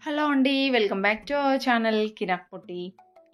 Hello అండి. Welcome back to our channel Kirak Potti.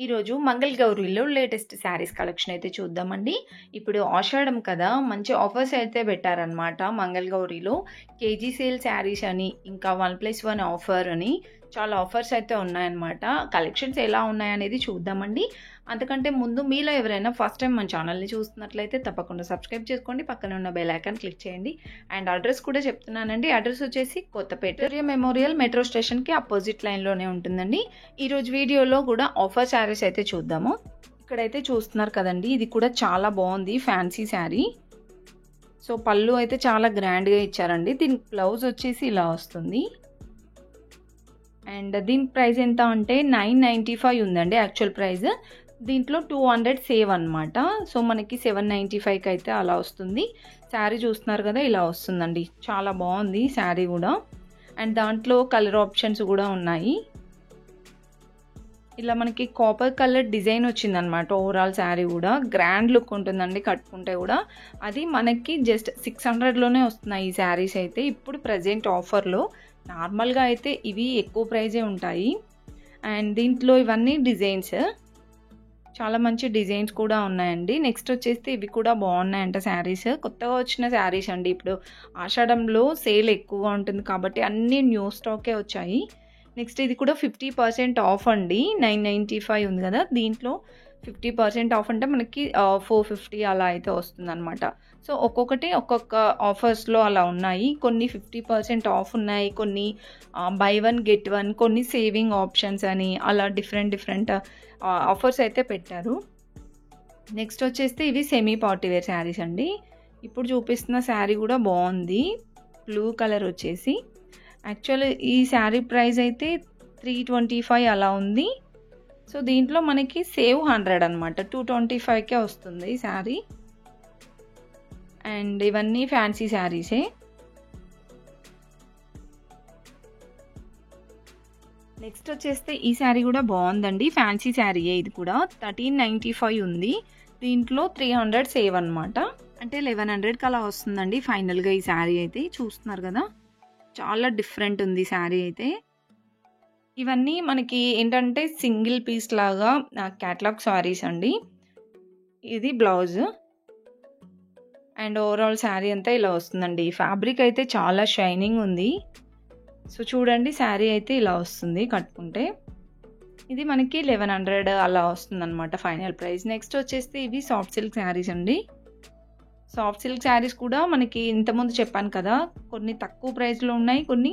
ఈరోజు మంగళగౌరిలో latest saris collection అయితే చూద్దామండి. ఇప్పుడు ఆషాఢం కదా! మంచి ఆఫర్స్ అయితే పెట్టారనమాట మంగళగౌరిలో. కేజీ సేల్ శారీస్ అని, ఇంకా 1+1 ఆఫర్ అని చాలా ఆఫర్స్ అయితే ఉన్నాయన్నమాట. కలెక్షన్స్ ఎలా ఉన్నాయనేది చూద్దామండి. అంతకంటే ముందు మీలో ఎవరైనా ఫస్ట్ టైం మన ఛానల్‌ని చూస్తున్నట్లయితే తప్పకుండా సబ్స్క్రైబ్ చేసుకోండి. పక్కన ఉన్న బెల్ ఐకాన్ క్లిక్ చేయండి. అండ్ అడ్రస్ కూడా చెప్తున్నానండి. అడ్రస్ వచ్చేసి కొత్తపేట విక్టోరియా మెమోరియల్ మెట్రో స్టేషన్‌కి అపోజిట్ లైన్‌లోనే ఉంటుందండి. ఈరోజు వీడియోలో కూడా ఆఫర్ శారీస్ అయితే చూద్దాము. ఇక్కడైతే చూస్తున్నారు కదండి, ఇది కూడా చాలా బాగుంది ఫ్యాన్సీ శారీ. సో పళ్ళు అయితే చాలా గ్రాండ్గా ఇచ్చారండి. దీనికి బ్లౌజ్ వచ్చేసి ఇలా వస్తుంది. అండ్ దీని ప్రైస్ ఎంత అంటే 995 ఉందండి యాక్చువల్ ప్రైస్. దీంట్లో 200 సేవ్ అనమాట. సో మనకి 795కి అయితే అలా వస్తుంది. శారీ చూస్తున్నారు కదా, ఇలా వస్తుందండి. చాలా బాగుంది శారీ కూడా. అండ్ దాంట్లో కలర్ ఆప్షన్స్ కూడా ఉన్నాయి. ఇలా మనకి కాపర్ కలర్ డిజైన్ వచ్చిందనమాట. ఓవరాల్ శారీ కూడా గ్రాండ్ లుక్ ఉంటుందండి కట్టుకుంటే కూడా. అది మనకి జస్ట్ 600లోనే వస్తున్నాయి ఈ శారీస్ అయితే ఇప్పుడు ప్రజెంట్ ఆఫర్లో. నార్మల్గా అయితే ఇవి ఎక్కువ ప్రైజే ఉంటాయి. అండ్ దీంట్లో ఇవన్నీ డిజైన్స్, చాలా మంచి డిజైన్స్ కూడా ఉన్నాయండి. నెక్స్ట్ వచ్చేసి ఇవి కూడా బాగున్నాయంట శారీస్. కొత్తగా వచ్చిన శారీస్ అండి. ఇప్పుడు ఆషాఢంలో సేల్ ఎక్కువగా ఉంటుంది కాబట్టి అన్నీ న్యూ స్టాకే వచ్చాయి. నెక్స్ట్ ఇది కూడా 50% ఆఫ్ అండి. 995 ఉంది కదా, దీంట్లో 50% ఆఫ్ అంటే మనకి 450 అలా అయితే వస్తుందన్నమాట. సో ఒక్కొక్కటి ఒక్కొక్క ఆఫర్స్లో అలా ఉన్నాయి. కొన్ని 50% ఆఫ్ ఉన్నాయి, కొన్ని బై వన్ గెట్ వన్, కొన్ని సేవింగ్ ఆప్షన్స్ అని అలా డిఫరెంట్ ఆఫర్స్ అయితే పెట్టారు. నెక్స్ట్ వచ్చేస్తే ఇవి సెమీ పార్టీ వేర్ శారీస్ అండి. ఇప్పుడు చూపిస్తున్న శారీ కూడా బాగుంది. బ్లూ కలర్ వచ్చేసి యాక్చువల్ ఈ శారీ ప్రైస్ అయితే 325 అలా ఉంది. సో దీంట్లో మనకి సేవ్ 100 అనమాట. 225కే వస్తుంది ఈ శారీ. అండ్ ఇవన్నీ ఫ్యాన్సీ శారీసే. నెక్స్ట్ వచ్చేస్తే ఈ శారీ కూడా బాగుందండి. ఫ్యాన్సీ శారీయే ఇది కూడా. 1395 ఉంది. దీంట్లో 300 సేవ్ అనమాట. అంటే 1100కి అలా వస్తుందండి ఫైనల్గా ఈ శారీ అయితే. చూస్తున్నారు కదా, చాలా డిఫరెంట్ ఉంది శారీ అయితే. ఇవన్నీ మనకి ఏంటంటే సింగిల్ పీస్ లాగా క్యాటలాగ్ శారీస్ అండి. ఇది బ్లౌజ్. అండ్ ఓవరాల్ శారీ అంతా ఇలా వస్తుందండి. ఫ్యాబ్రిక్ అయితే చాలా షైనింగ్ ఉంది. సో చూడండి, శారీ అయితే ఇలా వస్తుంది కట్టుకుంటే. ఇది మనకి 1100 అలా వస్తుంది అనమాట ఫైనల్ ప్రైస్. నెక్స్ట్ వచ్చేసి ఇవి సాఫ్ట్ సిల్క్ శారీస్ అండి. సాఫ్ట్ సిల్క్ శారీస్ కూడా మనకి ఇంతకుముందు చెప్పాను కదా, కొన్ని తక్కువ ప్రైస్లో ఉన్నాయి, కొన్ని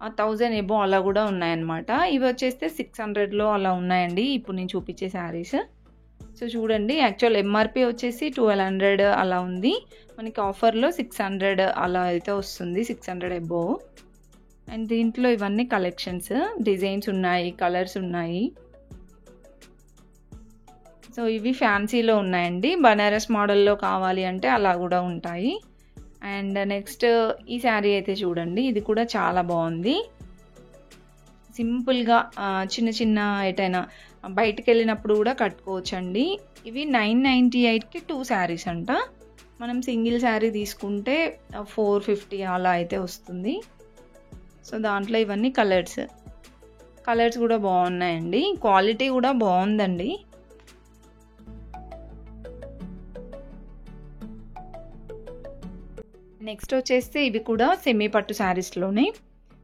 1000 ఎబో అలా కూడా ఉన్నాయన్నమాట. ఇవి వచ్చేస్తే 600లో అలా ఉన్నాయండి ఇప్పుడు నేను చూపించే శారీస్. సో చూడండి, యాక్చువల్ ఎంఆర్పి వచ్చేసి 1200 అలా ఉంది. మనకి ఆఫర్లో 600 అలా అయితే వస్తుంది, 600 ఎబో. అండ్ దీంట్లో ఇవన్నీ కలెక్షన్స్, డిజైన్స్ ఉన్నాయి, కలర్స్ ఉన్నాయి. సో ఇవి ఫ్యాన్సీలో ఉన్నాయండి. బనారస్ మోడల్లో కావాలి అంటే అలా కూడా ఉంటాయి. అండ్ నెక్స్ట్ ఈ శారీ అయితే చూడండి, ఇది కూడా చాలా బాగుంది. సింపుల్గా చిన్న చిన్న ఎటైనా బయటికి వెళ్ళినప్పుడు కూడా కట్టుకోవచ్చండి. ఇవి 998కి 2 శారీస్ అంట. మనం సింగిల్ శారీ తీసుకుంటే 450 అలా అయితే వస్తుంది. సో దాంట్లో ఇవన్నీ కలర్స్ కూడా బాగున్నాయండి. క్వాలిటీ కూడా బాగుందండి. నెక్స్ట్ వచ్చేసి ఇవి కూడా సెమీ పట్టు శారీస్లోనే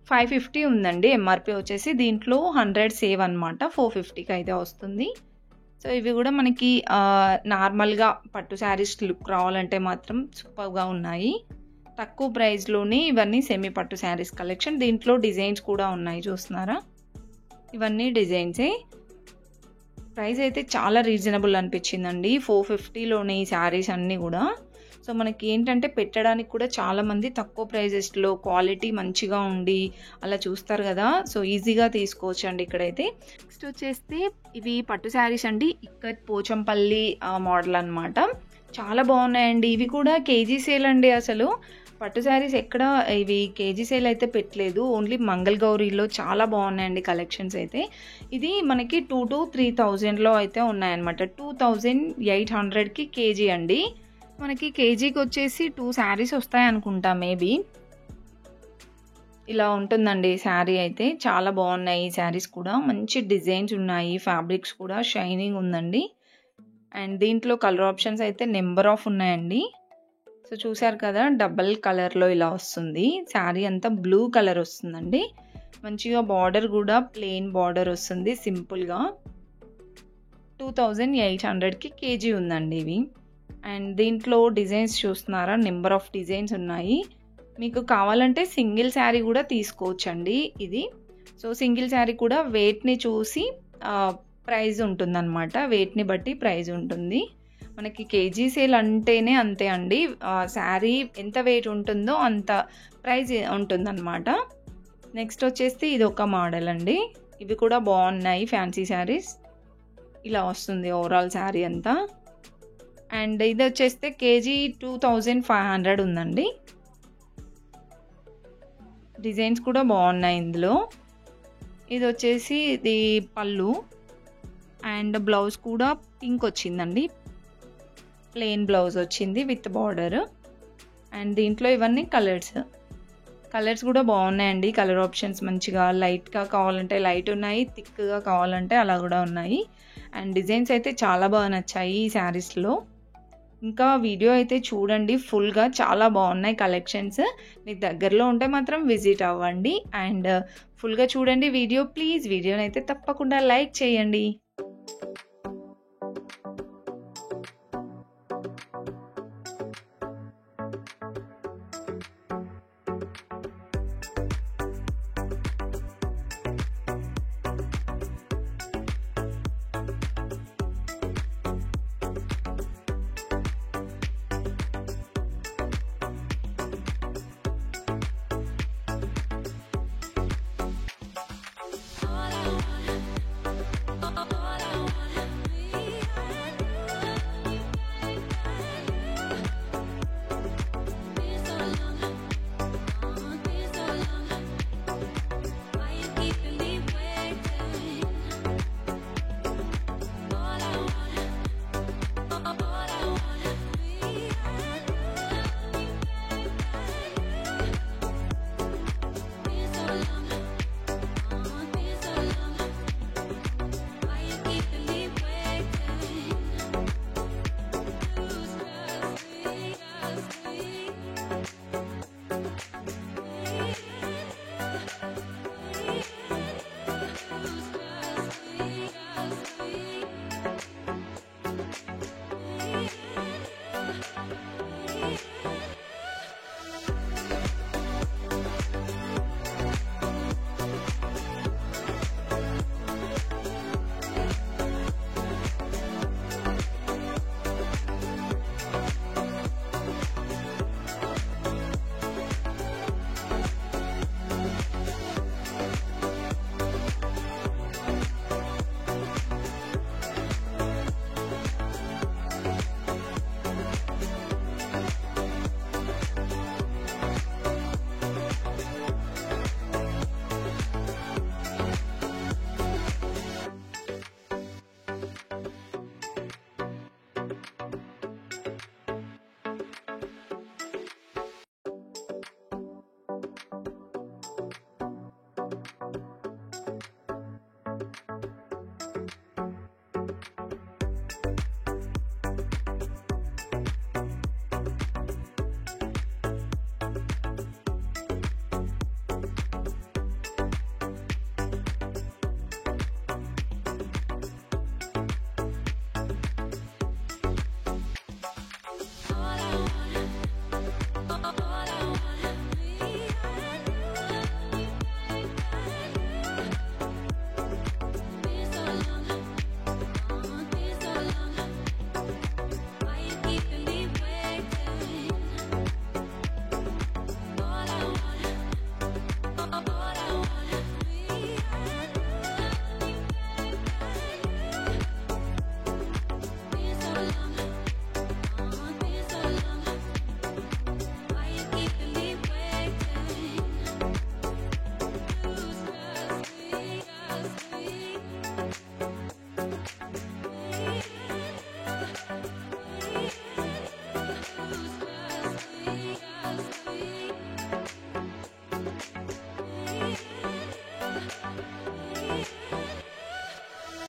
550 ఉందండి ఎంఆర్పి వచ్చేసి. దీంట్లో 100 సేవ్ అనమాట. 450కి అయితే వస్తుంది. సో ఇవి కూడా మనకి నార్మల్గా పట్టు శారీస్ లుక్ రావాలంటే మాత్రం సూపర్గా ఉన్నాయి. తక్కువ ప్రైస్లోనే ఇవన్నీ సెమీ పట్టు శారీస్ కలెక్షన్. దీంట్లో డిజైన్స్ కూడా ఉన్నాయి, చూస్తున్నారా, ఇవన్నీ డిజైన్సే. ప్రైస్ అయితే చాలా రీజనబుల్ అనిపించిందండి. 450లోనే ఈ శారీస్ అన్నీ కూడా. సో మనకి ఏంటంటే పెట్టడానికి కూడా చాలామంది తక్కువ ప్రైజెస్లో క్వాలిటీ మంచిగా ఉండి అలా చూస్తారు కదా. సో ఈజీగా తీసుకోవచ్చు అండి ఇక్కడైతే. నెక్స్ట్ వచ్చేస్తే ఇవి పట్టు శారీస్ అండి. ఇక్కత్ పోచంపల్లి మోడల్ అనమాట. చాలా బాగున్నాయండి. ఇవి కూడా కేజీ సేల్ అండి. అసలు పట్టు శారీస్ ఎక్కడ ఇవి కేజీ సేల్ అయితే పెట్టలేదు, ఓన్లీ మంగళగౌరిలో చాలా బాగున్నాయండి కలెక్షన్స్ అయితే. ఇది మనకి 2 to 3000లో అయితే ఉన్నాయన్నమాట. 2800కి కేజీ అండి. మనకి కేజీకి వచ్చేసి 2 శారీస్ వస్తాయి అనుకుంటా మేబీ. ఇలా ఉంటుందండి శారీ అయితే. చాలా బాగున్నాయి ఈ శారీస్ కూడా. మంచి డిజైన్స్ ఉన్నాయి. ఫ్యాబ్రిక్స్ కూడా షైనింగ్ ఉందండి. అండ్ దీంట్లో కలర్ ఆప్షన్స్ అయితే నెంబర్ ఆఫ్ ఉన్నాయండి. సో చూసారు కదా, డబల్ కలర్లో ఇలా వస్తుంది. శారీ అంతా బ్లూ కలర్ వస్తుందండి. మంచిగా బార్డర్ కూడా ప్లెయిన్ బార్డర్ వస్తుంది సింపుల్గా. 2800కి కేజీ ఉందండి ఇవి. అండ్ దీంట్లో డిజైన్స్ చూస్తున్నారా, నెంబర్ ఆఫ్ డిజైన్స్ ఉన్నాయి. మీకు కావాలంటే సింగిల్ శారీ కూడా తీసుకోవచ్చండి ఇది. సో సింగిల్ శారీ కూడా వెయిట్ని చూసి ప్రైస్ ఉంటుందన్నమాట. వెయిట్ని బట్టి ప్రైస్ ఉంటుంది. మనకి కేజీ సేల్ అంటేనే అంతే అండి. శారీ ఎంత వెయిట్ ఉంటుందో అంత ప్రైస్ ఉంటుందన్నమాట. నెక్స్ట్ వచ్చేసి ఇది ఒక మోడల్ అండి. ఇవి కూడా బాగున్నాయి ఫ్యాన్సీ శారీస్. ఇలా వస్తుంది ఓవరాల్ శారీ అంతా. అండ్ ఇది వచ్చేస్తే కేజీ 2500 ఉందండి. డిజైన్స్ కూడా బాగున్నాయి ఇందులో. ఇది వచ్చేసి ఇది పళ్ళు అండ్ బ్లౌజ్ కూడా పింక్ వచ్చిందండి. ప్లెయిన్ బ్లౌజ్ వచ్చింది విత్ బార్డర్. అండ్ దీంట్లో ఇవన్నీ కలర్స్ కూడా బాగున్నాయండి. కలర్ ఆప్షన్స్ మంచిగా లైట్గా కావాలంటే లైట్ ఉన్నాయి, థిక్గా కావాలంటే అలా కూడా ఉన్నాయి. అండ్ డిజైన్స్ అయితే చాలా బాగా నచ్చాయి ఈ శారీస్లో. ఇంకా వీడియో అయితే చూడండి ఫుల్గా, చాలా బాగున్నాయి కలెక్షన్స్. మీకు దగ్గరలో ఉంటే మాత్రం విజిట్ అవ్వండి అండ్ ఫుల్గా చూడండి వీడియో. ప్లీజ్ వీడియోని అయితే తప్పకుండా లైక్ చేయండి.